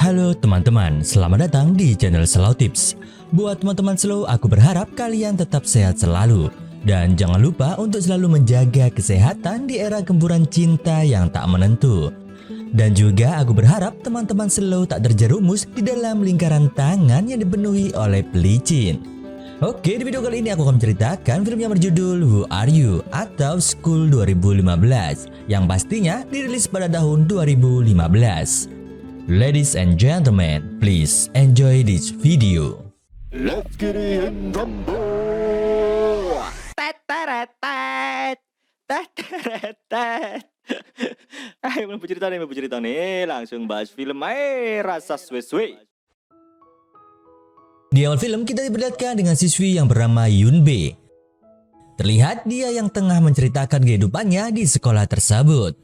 Halo teman-teman, selamat datang di channel Slow Tips. Buat teman-teman Slow, aku berharap kalian tetap sehat selalu. Dan jangan lupa untuk selalu menjaga kesehatan di era gempuran cinta yang tak menentu. Dan juga aku berharap teman-teman Slow tak terjerumus di dalam lingkaran tangan yang dipenuhi oleh pelicin. Oke, di video kali ini aku akan menceritakan film yang berjudul Who Are You? Atau School 2015 yang pastinya dirilis pada tahun 2015. Ladies and gentlemen, please enjoy this video. Let's get it in rumble. Ayo mau cerita nih, langsung bahas film aja, rasa suwe-suwe. Di awal film kita diperlihatkan dengan siswi yang bernama Yunbe. Terlihat dia yang tengah menceritakan kehidupannya di sekolah tersebut.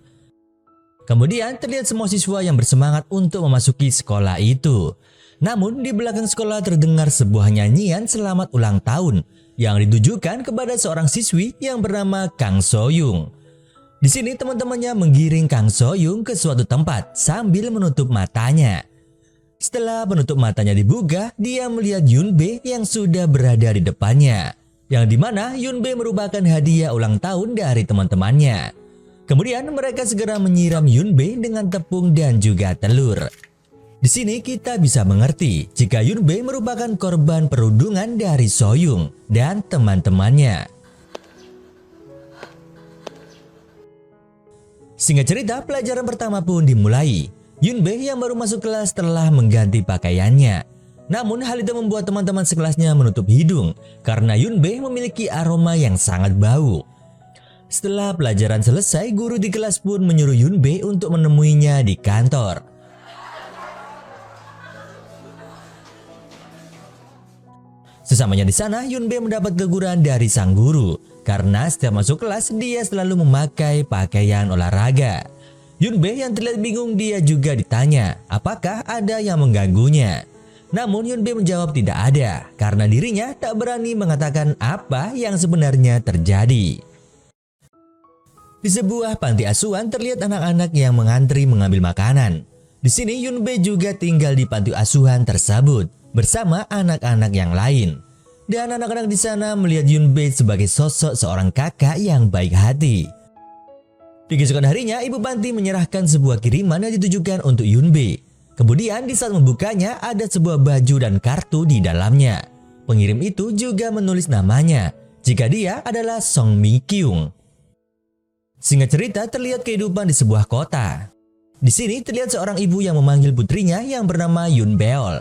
Kemudian terlihat semua siswa yang bersemangat untuk memasuki sekolah itu. Namun di belakang sekolah terdengar sebuah nyanyian selamat ulang tahun yang ditujukan kepada seorang siswi yang bernama Kang Soyoung. Di sini teman-temannya menggiring Kang Soyoung ke suatu tempat sambil menutup matanya. Setelah penutup matanya dibuka, dia melihat Yunbe yang sudah berada di depannya. Yang dimana Yunbe merupakan hadiah ulang tahun dari teman-temannya. Kemudian mereka segera menyiram Yunbe dengan tepung dan juga telur. Di sini kita bisa mengerti jika Yunbe merupakan korban perundungan dari Soyoung dan teman-temannya. Singkat cerita, pelajaran pertama pun dimulai. Yunbe yang baru masuk kelas telah mengganti pakaiannya. Namun hal itu membuat teman-teman sekelasnya menutup hidung karena Yunbe memiliki aroma yang sangat bau. Setelah pelajaran selesai, guru di kelas pun menyuruh Yunbe untuk menemuinya di kantor. Sesamanya di sana, Yunbe mendapat teguran dari sang guru karena setiap masuk kelas dia selalu memakai pakaian olahraga. Yunbe yang terlihat bingung, dia juga ditanya apakah ada yang mengganggunya. Namun Yunbe menjawab tidak ada karena dirinya tak berani mengatakan apa yang sebenarnya terjadi. Di sebuah panti asuhan terlihat anak-anak yang mengantri mengambil makanan. Di sini Yunbe juga tinggal di panti asuhan tersebut bersama anak-anak yang lain. Dan anak-anak di sana melihat Yunbe sebagai sosok seorang kakak yang baik hati. Di keesokan harinya, ibu panti menyerahkan sebuah kiriman yang ditujukan untuk Yunbe. Kemudian di saat membukanya ada sebuah baju dan kartu di dalamnya. Pengirim itu juga menulis namanya jika dia adalah Song Mi Kyung. Singkat cerita, terlihat kehidupan di sebuah kota. Di sini terlihat seorang ibu yang memanggil putrinya yang bernama Yun Beol.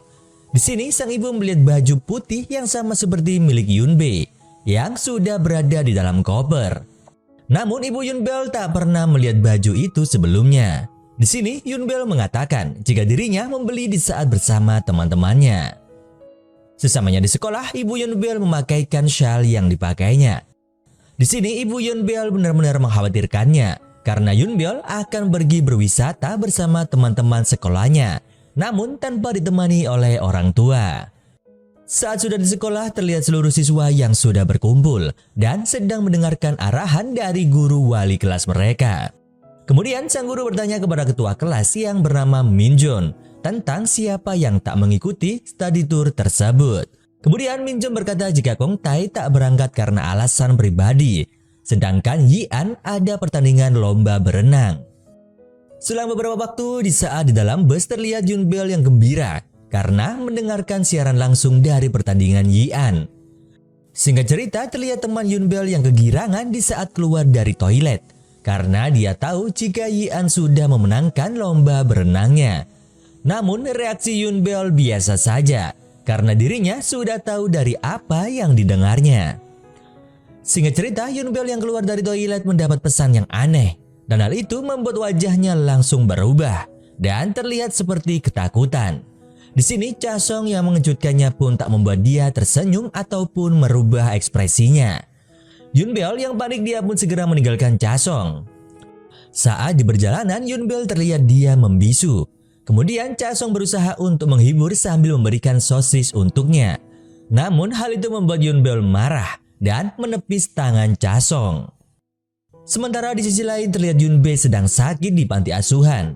Di sini sang ibu melihat baju putih yang sama seperti milik Yunbe yang sudah berada di dalam koper. Namun ibu Yun Beol tak pernah melihat baju itu sebelumnya. Di sini Yun Beol mengatakan jika dirinya membeli di saat bersama teman-temannya. Sesamanya di sekolah, ibu Yun Beol memakaikan syal yang dipakainya. Di sini ibu Yun Beol benar-benar mengkhawatirkannya karena Yun Beol akan pergi berwisata bersama teman-teman sekolahnya, namun tanpa ditemani oleh orang tua. Saat sudah di sekolah, terlihat seluruh siswa yang sudah berkumpul dan sedang mendengarkan arahan dari guru wali kelas mereka. Kemudian sang guru bertanya kepada ketua kelas yang bernama Min Jun tentang siapa yang tak mengikuti study tour tersebut. Kemudian Min Jun berkata jika Kong Tai tak berangkat karena alasan pribadi, sedangkan Yi An ada pertandingan lomba berenang. Selang beberapa waktu, di saat di dalam bus terlihat Yun Beol yang gembira karena mendengarkan siaran langsung dari pertandingan Yi An. Singkat cerita, terlihat teman Yun Beol yang kegirangan di saat keluar dari toilet karena dia tahu jika Yi An sudah memenangkan lomba berenangnya. Namun reaksi Yun Beol biasa saja karena dirinya sudah tahu dari apa yang didengarnya. Singkat cerita, Yun Beol yang keluar dari toilet mendapat pesan yang aneh dan hal itu membuat wajahnya langsung berubah dan terlihat seperti ketakutan. Di sini Cha Song yang mengejutkannya pun tak membuat dia tersenyum ataupun merubah ekspresinya. Yun Beol yang panik, dia pun segera meninggalkan Cha Song. Saat di perjalanan, Yun Beol terlihat dia membisu. Kemudian Cha Song berusaha untuk menghibur sambil memberikan sosis untuknya. Namun hal itu membuat Yun Beol marah dan menepis tangan Cha Song. Sementara di sisi lain terlihat Yunbe sedang sakit di panti asuhan.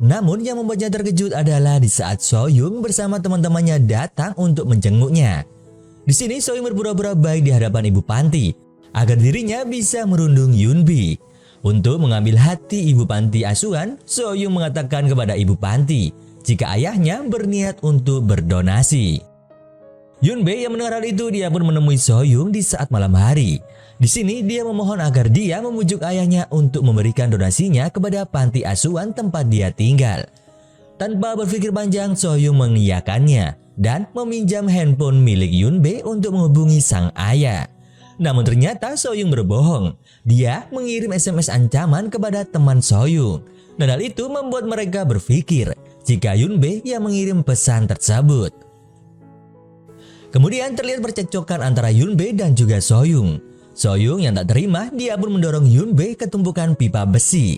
Namun yang membuatnya terkejut adalah di saat Sohyung bersama teman-temannya datang untuk menjenguknya. Di sini Sohyung berpura-pura baik di hadapan ibu panti agar dirinya bisa merundung Yunbi. Untuk mengambil hati ibu panti asuhan, Sohyung mengatakan kepada ibu panti jika ayahnya berniat untuk berdonasi. Yunbe yang mendengar hal itu, dia pun menemui Sohyung di saat malam hari. Di sini dia memohon agar dia memujuk ayahnya untuk memberikan donasinya kepada panti asuhan tempat dia tinggal. Tanpa berpikir panjang, Sohyung mengiyakannya dan meminjam handphone milik Yunbe untuk menghubungi sang ayah. Namun ternyata Sohyung berbohong. Dia mengirim SMS ancaman kepada teman Sohyung. Dan hal itu membuat mereka berpikir jika Yunbe yang mengirim pesan tersebut. Kemudian terlihat percekcokan antara Yunbe dan juga Sohyung. Sohyung yang tak terima, dia pun mendorong Yunbe ke tumpukan pipa besi.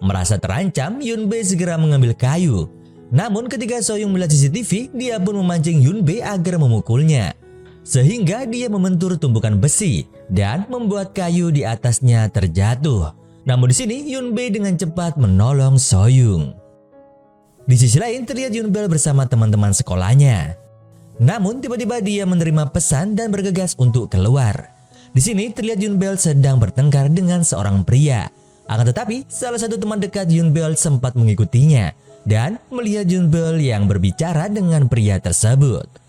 Merasa terancam, Yunbe segera mengambil kayu. Namun ketika Sohyung melihat CCTV, dia pun memancing Yunbe agar memukulnya. Sehingga dia membentur tumpukan besi dan membuat kayu di atasnya terjatuh. Namun di sini Yunbe dengan cepat menolong Sohyung. Di sisi lain terlihat Yunbel bersama teman-teman sekolahnya. Namun tiba-tiba dia menerima pesan dan bergegas untuk keluar. Di sini terlihat Yunbel sedang bertengkar dengan seorang pria. Akan tetapi salah satu teman dekat Yunbel sempat mengikutinya dan melihat Yunbel yang berbicara dengan pria tersebut.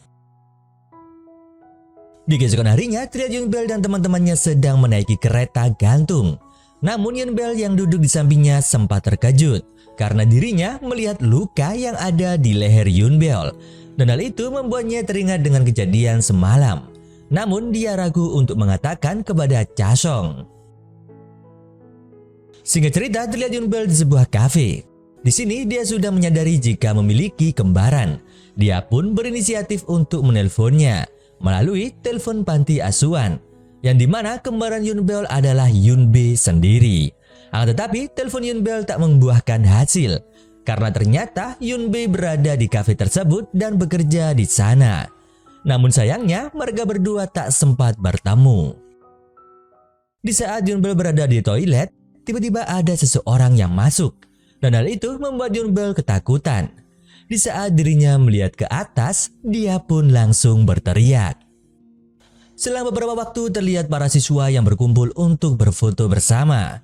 Di keesokan harinya terlihat Yunbel dan teman-temannya sedang menaiki kereta gantung. Namun Yunbel yang duduk di sampingnya sempat terkejut karena dirinya melihat luka yang ada di leher Yunbel. Dan hal itu membuatnya teringat dengan kejadian semalam. Namun dia ragu untuk mengatakan kepada Cha Song. Singkat cerita terlihat Yunbel di sebuah kafe. Di sini dia sudah menyadari jika memiliki kembaran. Dia pun berinisiatif untuk menelponnya melalui telepon panti asuhan, yang dimana kembaran Yunbel adalah Yunbe sendiri. Akan tetapi telepon Yunbel tak membuahkan hasil karena ternyata Yunbe berada di kafe tersebut dan bekerja di sana. Namun sayangnya mereka berdua tak sempat bertemu. Di saat Yunbel berada di toilet, tiba-tiba ada seseorang yang masuk. Dan hal itu membuat Yunbel ketakutan. Di saat dirinya melihat ke atas, dia pun langsung berteriak. Setelah beberapa waktu terlihat para siswa yang berkumpul untuk berfoto bersama.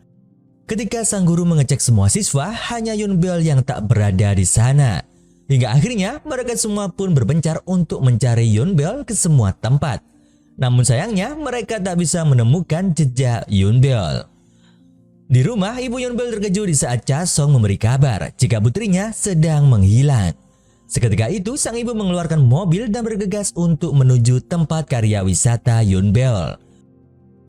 Ketika sang guru mengecek semua siswa, hanya Yunbel yang tak berada di sana. Hingga akhirnya mereka semua pun berpencar untuk mencari Yunbel ke semua tempat. Namun sayangnya mereka tak bisa menemukan jejak Yunbel. Di rumah, ibu Yunbel terkejut di saat Cha Song memberi kabar jika putrinya sedang menghilang. Seketika itu sang ibu mengeluarkan mobil dan bergegas untuk menuju tempat karya wisata Yunbel.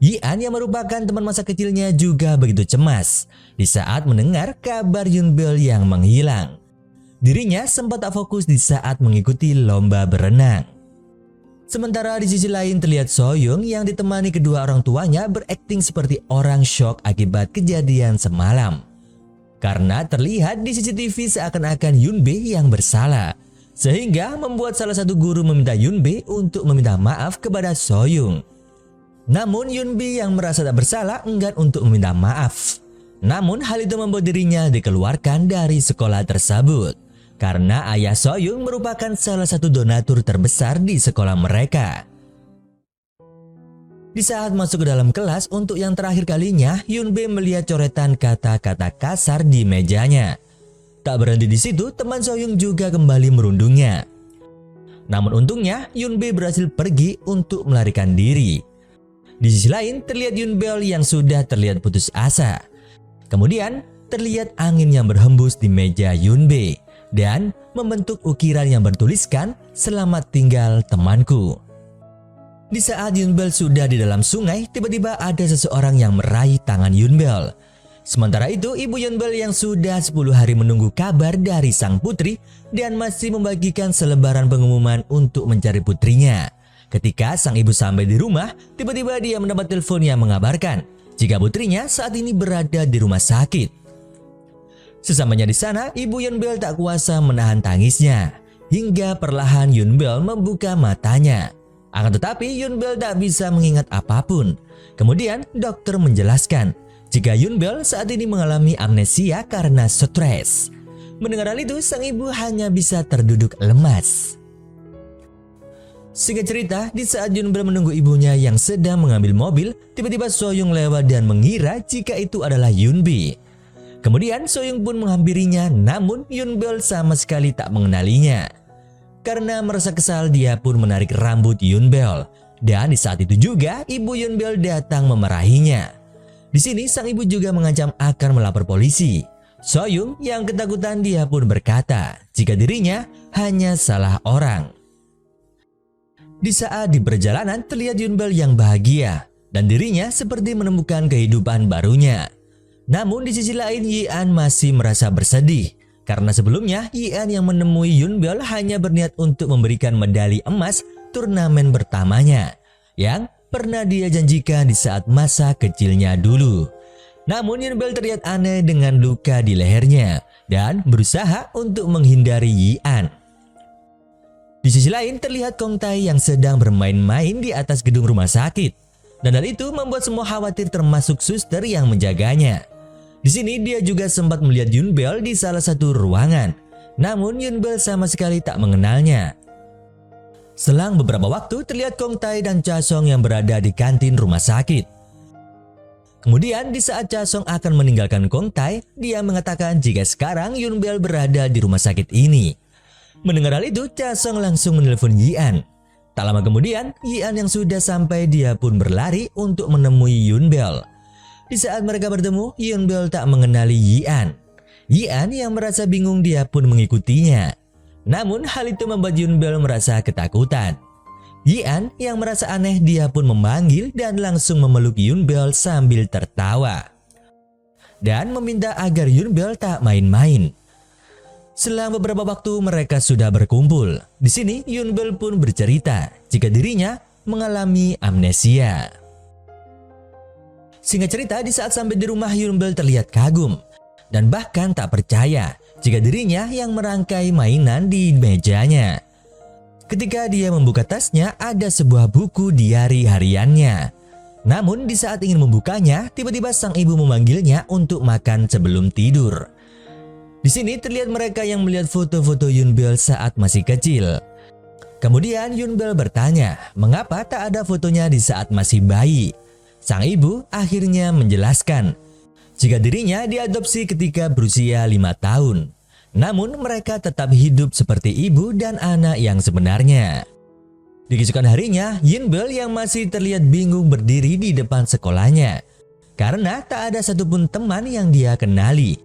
Yian yang merupakan teman masa kecilnya juga begitu cemas di saat mendengar kabar Yunbel yang menghilang. Dirinya sempat tak fokus di saat mengikuti lomba berenang. Sementara di sisi lain terlihat Sohyung yang ditemani kedua orang tuanya berakting seperti orang syok akibat kejadian semalam. Karena terlihat di CCTV seakan-akan Yunbe yang bersalah. Sehingga membuat salah satu guru meminta Yunbe untuk meminta maaf kepada Sohyung. Namun Yunbe yang merasa tak bersalah enggan untuk meminta maaf. Namun hal itu membuat dirinya dikeluarkan dari sekolah tersebut. Karena ayah Sohyung merupakan salah satu donatur terbesar di sekolah mereka. Di saat masuk ke dalam kelas untuk yang terakhir kalinya, Yunbe melihat coretan kata-kata kasar di mejanya. Tak berhenti di situ, teman Sohyung juga kembali merundungnya. Namun untungnya, Yunbe berhasil pergi untuk melarikan diri. Di sisi lain, terlihat Yunbel yang sudah terlihat putus asa. Kemudian, terlihat angin yang berhembus di meja Yunbe dan membentuk ukiran yang bertuliskan "Selamat tinggal temanku". Di saat Yunbel sudah di dalam sungai, tiba-tiba ada seseorang yang meraih tangan Yunbel. Sementara itu, ibu Yunbel yang sudah 10 hari menunggu kabar dari sang putri dan masih membagikan selebaran pengumuman untuk mencari putrinya. Ketika sang ibu sampai di rumah, tiba-tiba dia mendapat telepon yang mengabarkan jika putrinya saat ini berada di rumah sakit. Sesamanya di sana, ibu Yunbel tak kuasa menahan tangisnya. Hingga perlahan Yunbel membuka matanya. Akan tetapi Yunbel tak bisa mengingat apapun. Kemudian dokter menjelaskan jika Yunbel saat ini mengalami amnesia karena stres. Mendengar hal itu, sang ibu hanya bisa terduduk lemas. Singkat cerita, di saat Yunbel menunggu ibunya yang sedang mengambil mobil, tiba-tiba Soyoung lewat dan mengira jika itu adalah Yunbi. Kemudian Soyoung pun menghampirinya, namun Yunbel sama sekali tak mengenalinya. Karena merasa kesal, dia pun menarik rambut Yunbel. Dan di saat itu juga ibu Yunbel datang memarahinya. Di sini sang ibu juga mengancam akan melapor polisi. Soyoung yang ketakutan, dia pun berkata jika dirinya hanya salah orang. Di saat di perjalanan terlihat Yunbel yang bahagia dan dirinya seperti menemukan kehidupan barunya. Namun di sisi lain Yi-an masih merasa bersedih karena sebelumnya Yi-an yang menemui Yunbel hanya berniat untuk memberikan medali emas turnamen pertamanya yang pernah dia janjikan di saat masa kecilnya dulu. Namun Yunbel terlihat aneh dengan luka di lehernya dan berusaha untuk menghindari Yi-an. Di sisi lain terlihat Kong Tae yang sedang bermain-main di atas gedung rumah sakit. Dan hal itu membuat semua khawatir termasuk suster yang menjaganya. Di sini dia juga sempat melihat Yunbel di salah satu ruangan. Namun Yunbel sama sekali tak mengenalnya. Selang beberapa waktu terlihat Kong Tae dan Cha Song yang berada di kantin rumah sakit. Kemudian di saat Cha Song akan meninggalkan Kong Tae, dia mengatakan jika sekarang Yunbel berada di rumah sakit ini. Mendengar hal itu, Cha Song langsung menelpon Yi-an. Tak lama kemudian, Yi-an yang sudah sampai, dia pun berlari untuk menemui Yunbel. Di saat mereka bertemu, Yunbel tak mengenali Yi-an. Yi-an yang merasa bingung, dia pun mengikutinya. Namun hal itu membuat Yunbel merasa ketakutan. Yi-an yang merasa aneh, dia pun memanggil dan langsung memeluk Yunbel sambil tertawa. Dan meminta agar Yunbel tak main-main. Selang beberapa waktu mereka sudah berkumpul. Di sini Yunbel pun bercerita jika dirinya mengalami amnesia. Singkat cerita, di saat sampai di rumah Yunbel terlihat kagum dan bahkan tak percaya jika dirinya yang merangkai mainan di mejanya. Ketika dia membuka tasnya, ada sebuah buku diari hariannya. Namun di saat ingin membukanya, tiba-tiba sang ibu memanggilnya untuk makan sebelum tidur. Di sini terlihat mereka yang melihat foto-foto Yunbel saat masih kecil. Kemudian Yunbel bertanya, mengapa tak ada fotonya di saat masih bayi? Sang ibu akhirnya menjelaskan jika dirinya diadopsi ketika berusia 5 tahun. Namun mereka tetap hidup seperti ibu dan anak yang sebenarnya. Di keesokan harinya, Yunbel yang masih terlihat bingung berdiri di depan sekolahnya karena tak ada satupun teman yang dia kenali.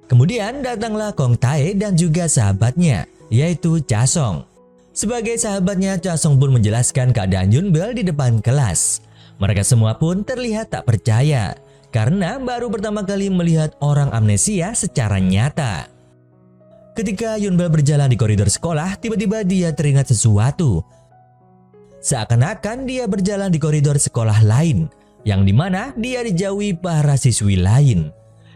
Kemudian datanglah Kong Tae dan juga sahabatnya, yaitu Cha Song. Sebagai sahabatnya, Cha Song pun menjelaskan keadaan Yunbel di depan kelas. Mereka semua pun terlihat tak percaya karena baru pertama kali melihat orang amnesia secara nyata. Ketika Yunbel berjalan di koridor sekolah, tiba-tiba dia teringat sesuatu. Seakan-akan dia berjalan di koridor sekolah lain, yang dimana dia dijauhi para siswi lain.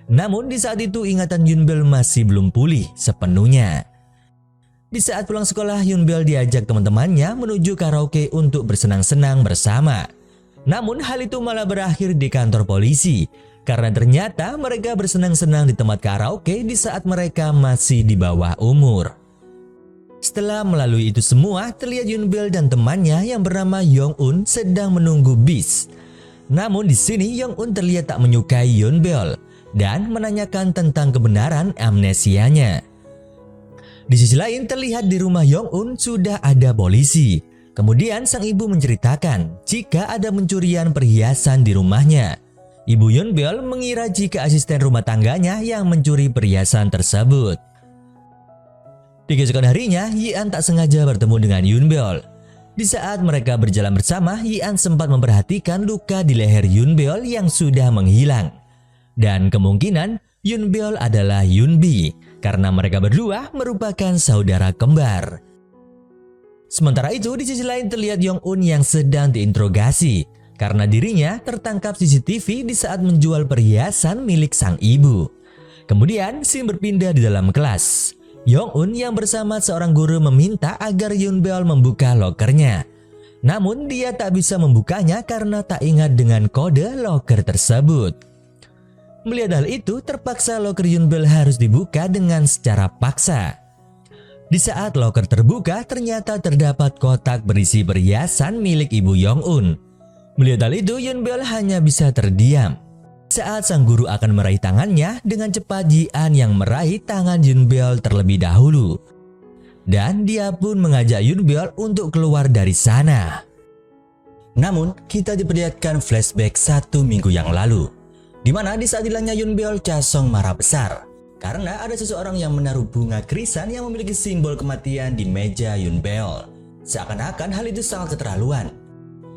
Namun di saat itu ingatan Yunbel masih belum pulih sepenuhnya. Di saat pulang sekolah, Yunbel diajak teman-temannya menuju karaoke untuk bersenang-senang bersama. Namun hal itu malah berakhir di kantor polisi. Karena ternyata mereka bersenang-senang di tempat karaoke di saat mereka masih di bawah umur. Setelah melalui itu semua, terlihat Yunbel dan temannya yang bernama Yong-un sedang menunggu bis. Namun di sini Yong-un terlihat tak menyukai Yunbel dan menanyakan tentang kebenaran amnesianya. Di sisi lain terlihat di rumah Yong-un sudah ada polisi. Kemudian sang ibu menceritakan jika ada pencurian perhiasan di rumahnya. Ibu Yunbel mengira jika asisten rumah tangganya yang mencuri perhiasan tersebut. Di keesokan harinya, Yi-an tak sengaja bertemu dengan Yunbel. Di saat mereka berjalan bersama, Yi-an sempat memperhatikan luka di leher Yunbel yang sudah menghilang. Dan kemungkinan Yunbel adalah Yunbi karena mereka berdua merupakan saudara kembar. Sementara itu di sisi lain terlihat Yong-un yang sedang diinterogasi karena dirinya tertangkap CCTV di saat menjual perhiasan milik sang ibu. Kemudian scene berpindah di dalam kelas. Yong-un yang bersama seorang guru meminta agar Yunbel membuka lokernya. Namun dia tak bisa membukanya karena tak ingat dengan kode loker tersebut. Melihat hal itu, terpaksa loker Yunbel harus dibuka dengan secara paksa. Di saat loker terbuka, ternyata terdapat kotak berisi perhiasan milik ibu Yong-un. Melihat hal itu, Yunbel hanya bisa terdiam. Saat sang guru akan meraih tangannya, dengan cepat Ji-an yang meraih tangan Yunbel terlebih dahulu. Dan dia pun mengajak Yunbel untuk keluar dari sana. Namun, kita diperlihatkan flashback 1 minggu yang lalu, di mana di saat hilangnya Yunbel, Cha-song marah besar karena ada seseorang yang menaruh bunga krisan yang memiliki simbol kematian di meja Yunbel. Seakan-akan hal itu sangat keterlaluan.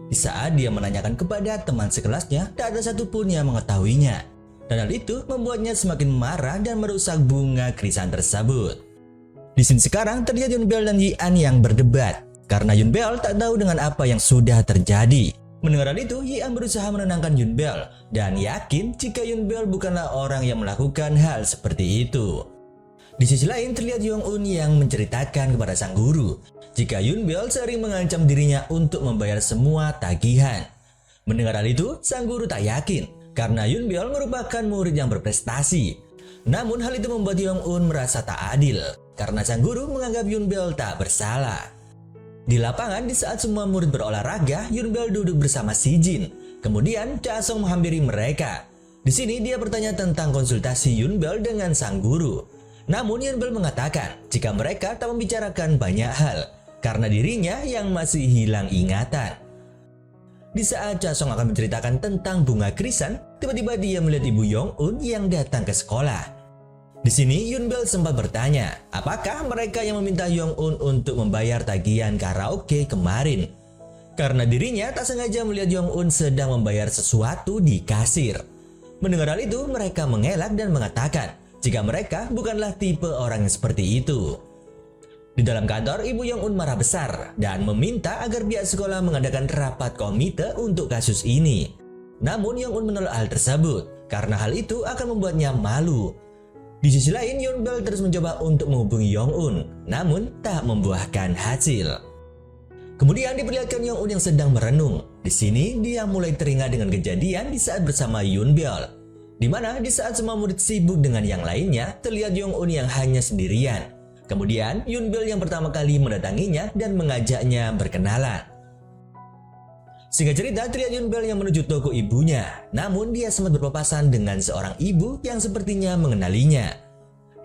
Di saat dia menanyakan kepada teman sekelasnya, tak ada satupun yang mengetahuinya. Dan hal itu membuatnya semakin marah dan merusak bunga krisan tersebut. Di sini sekarang terlihat Yunbel dan Yi-an yang berdebat, karena Yunbel tak tahu dengan apa yang sudah terjadi. Mendengar hal itu, Yi-an berusaha menenangkan Yunbel dan yakin jika Yunbel bukanlah orang yang melakukan hal seperti itu. Di sisi lain terlihat Yong-un yang menceritakan kepada sang guru jika Yunbel sering mengancam dirinya untuk membayar semua tagihan. Mendengar hal itu, sang guru tak yakin karena Yunbel merupakan murid yang berprestasi. Namun hal itu membuat Yong-un merasa tak adil karena sang guru menganggap Yunbel tak bersalah. Di lapangan, di saat semua murid berolahraga, Yunbel duduk bersama Si Jin. Kemudian Cha-song menghampiri mereka. Di sini dia bertanya tentang konsultasi Yunbel dengan sang guru. Namun Yunbel mengatakan jika mereka tak membicarakan banyak hal karena dirinya yang masih hilang ingatan. Di saat Cha-song akan menceritakan tentang bunga krisan, tiba-tiba dia melihat ibu Yong-un yang datang ke sekolah. Di sini Yunbel sempat bertanya, apakah mereka yang meminta Yong-un untuk membayar tagihan karaoke kemarin? Karena dirinya tak sengaja melihat Yong-un sedang membayar sesuatu di kasir. Mendengar hal itu, mereka mengelak dan mengatakan jika mereka bukanlah tipe orang yang seperti itu. Di dalam kantor, ibu Yong-un marah besar dan meminta agar pihak sekolah mengadakan rapat komite untuk kasus ini. Namun Yong-un menolak hal tersebut karena hal itu akan membuatnya malu. Di sisi lain, Yunbel terus mencoba untuk menghubungi Yong-un, namun tak membuahkan hasil. Kemudian diperlihatkan Yong-un yang sedang merenung. Di sini dia mulai teringat dengan kejadian di saat bersama Yunbel, di mana di saat semua murid sibuk dengan yang lainnya, terlihat Yong-un yang hanya sendirian. Kemudian Yunbel yang pertama kali mendatanginya dan mengajaknya berkenalan. Singkat cerita, terlihat Yunbel yang menuju toko ibunya, namun dia sempat berpapasan dengan seorang ibu yang sepertinya mengenalinya.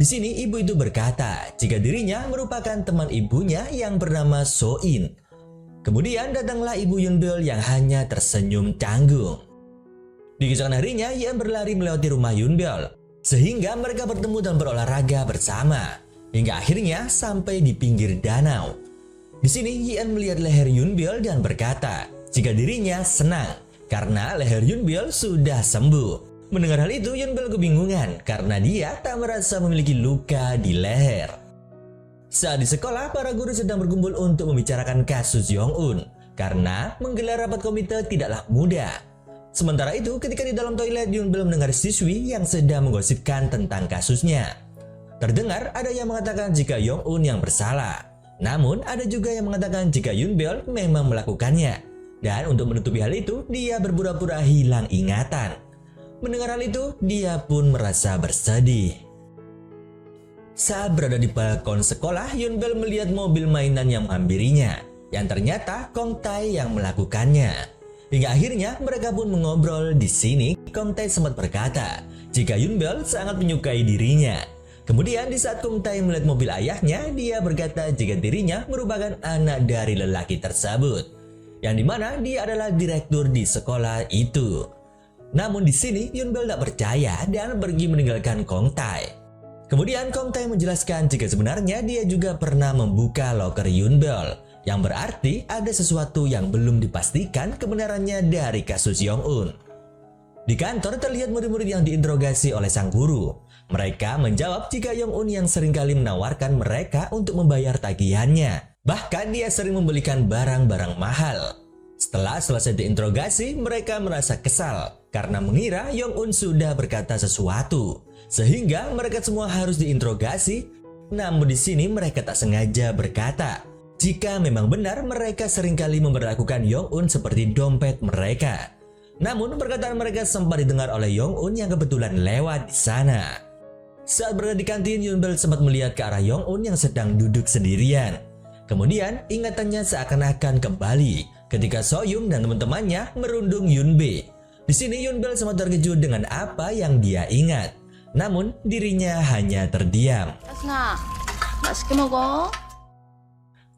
Di sini ibu itu berkata jika dirinya merupakan teman ibunya yang bernama So-in. Kemudian datanglah ibu Yunbel yang hanya tersenyum canggung. Di keesokan harinya, Yi-an berlari melewati rumah Yunbel, sehingga mereka bertemu dan berolahraga bersama, hingga akhirnya sampai di pinggir danau. Di sini Yi-an melihat leher Yunbel dan berkata jika dirinya senang karena leher Yunbel sudah sembuh. Mendengar hal itu, Yunbel kebingungan karena dia tak merasa memiliki luka di leher. Saat di sekolah, para guru sedang berkumpul untuk membicarakan kasus Yong-un karena menggelar rapat komite tidaklah mudah. Sementara itu, ketika di dalam toilet, Yunbel mendengar siswi yang sedang menggosipkan tentang kasusnya. Terdengar ada yang mengatakan jika Yong-un yang bersalah, namun ada juga yang mengatakan jika Yunbel memang melakukannya. Dan untuk menutupi hal itu, dia berpura-pura hilang ingatan. Mendengar hal itu, dia pun merasa bersedih. Saat berada di balkon sekolah, Yunbel melihat mobil mainan yang menghampirinya, yang ternyata Kong Tae yang melakukannya. Hingga akhirnya mereka pun mengobrol. Di sini, Kong Tae sempat berkata jika Yunbel sangat menyukai dirinya. Kemudian di saat Kong Tae melihat mobil ayahnya, dia berkata jika dirinya merupakan anak dari lelaki tersebut, yang dimana dia adalah direktur di sekolah itu. Namun di sini Yunbel tak percaya dan pergi meninggalkan Kong Tae. Kemudian Kong Tae menjelaskan jika sebenarnya dia juga pernah membuka loker Yunbel, yang berarti ada sesuatu yang belum dipastikan kebenarannya dari kasus Yong-un. Di kantor terlihat murid-murid yang diinterogasi oleh sang guru. Mereka menjawab jika Yong-un yang seringkali menawarkan mereka untuk membayar tagihannya. Bahkan dia sering membelikan barang-barang mahal. Setelah selesai diinterogasi, mereka merasa kesal karena mengira Yong-un sudah berkata sesuatu, sehingga mereka semua harus diinterogasi. Namun di sini mereka tak sengaja berkata jika memang benar mereka seringkali memperlakukan Yong-un seperti dompet mereka. Namun perkataan mereka sempat didengar oleh Yong-un yang kebetulan lewat di sana. Saat berada di kantin, Yunbel sempat melihat ke arah Yong-un yang sedang duduk sendirian. Kemudian ingatannya seakan-akan kembali ketika Soyum dan teman-temannya merundung Yunbe. Di sini Yunbel sempat terkejut dengan apa yang dia ingat. Namun dirinya hanya terdiam. 하순아, 맛있게 먹어.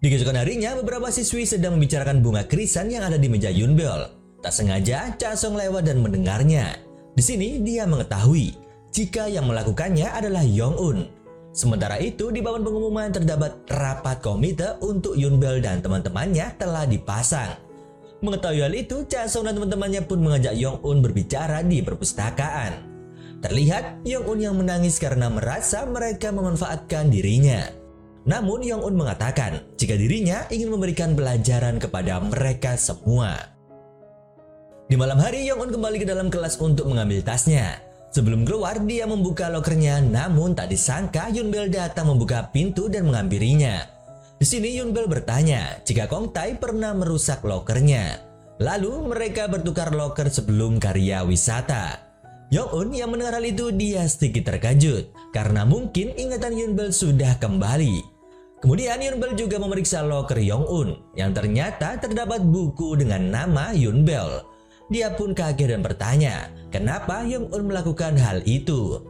Di keesokan harinya, beberapa siswi sedang membicarakan bunga krisan yang ada di meja Yunbel. Tak sengaja, Cha Song lewat dan mendengarnya. Di sini dia mengetahui jika yang melakukannya adalah Yong-un. Sementara itu, di papan pengumuman terdapat rapat komite untuk Yunbel dan teman-temannya telah dipasang. Mengetahui hal itu, Cha Song dan teman-temannya pun mengajak Yong-un berbicara di perpustakaan. Terlihat Yong-un yang menangis karena merasa mereka memanfaatkan dirinya. Namun Yong-un mengatakan jika dirinya ingin memberikan pelajaran kepada mereka semua. Di malam hari, Yong-un kembali ke dalam kelas untuk mengambil tasnya. Sebelum keluar, dia membuka lokernya, namun tak disangka Yunbel datang membuka pintu dan menghampirinya. Di sini Yunbel bertanya jika Kong Tai pernah merusak lokernya. Lalu mereka bertukar loker sebelum karya wisata. Yong-un yang mendengar hal itu dia sedikit terkejut karena mungkin ingatan Yunbel sudah kembali. Kemudian Yunbel juga memeriksa loker Yong-un yang ternyata terdapat buku dengan nama Yunbel. Dia pun kaget dan bertanya, kenapa Yong-un melakukan hal itu.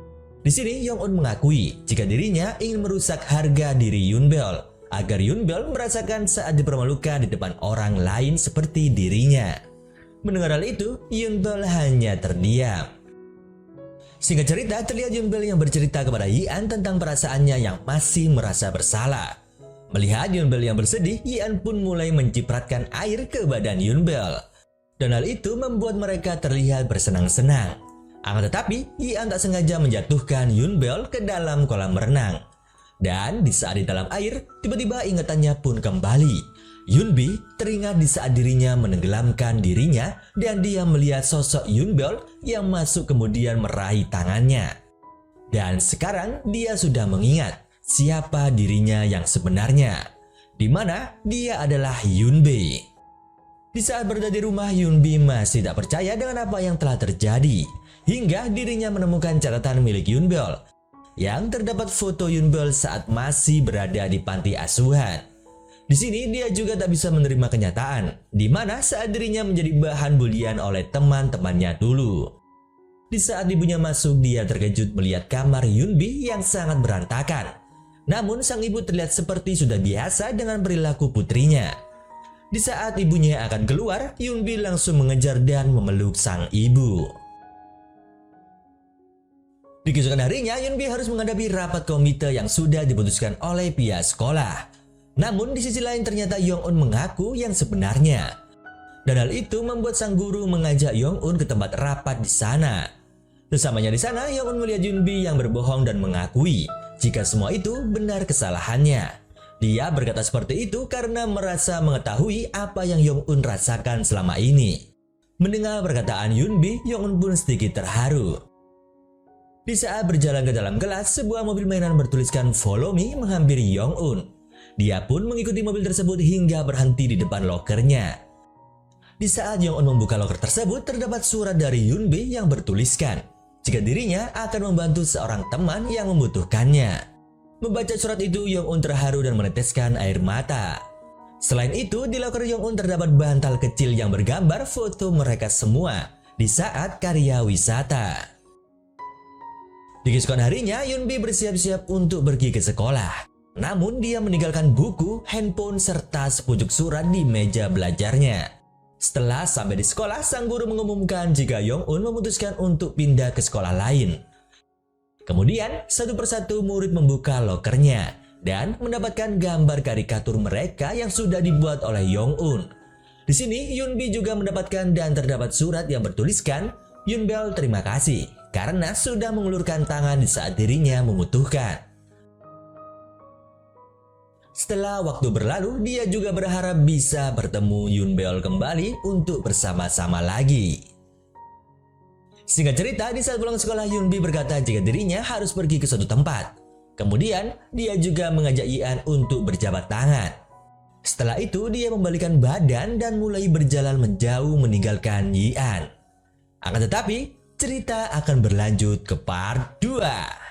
Di sini Yong-un mengakui jika dirinya ingin merusak harga diri Yunbel agar Yunbel merasakan saat dipermalukan di depan orang lain seperti dirinya. Mendengar hal itu, Yunbel hanya terdiam. Singkat cerita, terlihat Yunbel yang bercerita kepada Yian tentang perasaannya yang masih merasa bersalah. Melihat Yunbel yang bersedih, Yian pun mulai mencipratkan air ke badan Yunbel. Dan hal itu membuat mereka terlihat bersenang-senang. Akan tetapi, Yian tak sengaja menjatuhkan Yunbel ke dalam kolam renang. Dan di saat di dalam air, tiba-tiba ingatannya pun kembali. Yunbi teringat di saat dirinya menenggelamkan dirinya dan dia melihat sosok Yunbel yang masuk kemudian meraih tangannya. Dan sekarang dia sudah mengingat siapa dirinya yang sebenarnya, di mana dia adalah Yunbe. Di saat berada di rumah, Yunbi masih tak percaya dengan apa yang telah terjadi, hingga dirinya menemukan catatan milik Yunbel yang terdapat foto Yunbel saat masih berada di panti asuhan. Di sini dia juga tak bisa menerima kenyataan, di mana saat dirinya menjadi bahan bulian oleh teman-temannya dulu. Di saat ibunya masuk, dia terkejut melihat kamar Yunbi yang sangat berantakan. Namun sang ibu terlihat seperti sudah biasa dengan perilaku putrinya. Di saat ibunya akan keluar, Yunbi langsung mengejar dan memeluk sang ibu. Di keesokan harinya, Yunbi harus menghadapi rapat komite yang sudah diputuskan oleh pihak sekolah. Namun di sisi lain ternyata Yong-un mengaku yang sebenarnya. Dan hal itu membuat sang guru mengajak Yong-un ke tempat rapat di sana. Sesamanya di sana, Yong-un melihat Yunbi yang berbohong dan mengakui jika semua itu benar kesalahannya. Dia berkata seperti itu karena merasa mengetahui apa yang Yong-un rasakan selama ini. Mendengar perkataan Yunbi, Yong-un pun sedikit terharu. Di saat berjalan ke dalam kelas, sebuah mobil mainan bertuliskan "Follow Me" menghampiri Yong-un. Dia pun mengikuti mobil tersebut hingga berhenti di depan lokernya. Di saat Yong-un membuka loker tersebut, terdapat surat dari Yunbi yang bertuliskan jika dirinya akan membantu seorang teman yang membutuhkannya. Membaca surat itu, Yong-un terharu dan meneteskan air mata. Selain itu, di loker Yong-un terdapat bantal kecil yang bergambar foto mereka semua di saat karya wisata. Di keesokan harinya, Yunbi bersiap-siap untuk pergi ke sekolah. Namun dia meninggalkan buku, handphone, serta sepucuk surat di meja belajarnya. Setelah sampai di sekolah, sang guru mengumumkan jika Yong-un memutuskan untuk pindah ke sekolah lain. Kemudian, satu persatu murid membuka lokernya dan mendapatkan gambar karikatur mereka yang sudah dibuat oleh Yong-un. Di sini, Yunbi juga mendapatkan dan terdapat surat yang bertuliskan, "Yunbel, terima kasih karena sudah mengulurkan tangan di saat dirinya membutuhkan." Setelah waktu berlalu, dia juga berharap bisa bertemu Yunbel kembali untuk bersama-sama lagi. Singkat cerita, di saat pulang sekolah, Yunbi berkata jika dirinya harus pergi ke suatu tempat. Kemudian, dia juga mengajak Yian untuk berjabat tangan. Setelah itu, dia membalikkan badan dan mulai berjalan menjauh meninggalkan Yian. Akan tetapi, cerita akan berlanjut ke part 2.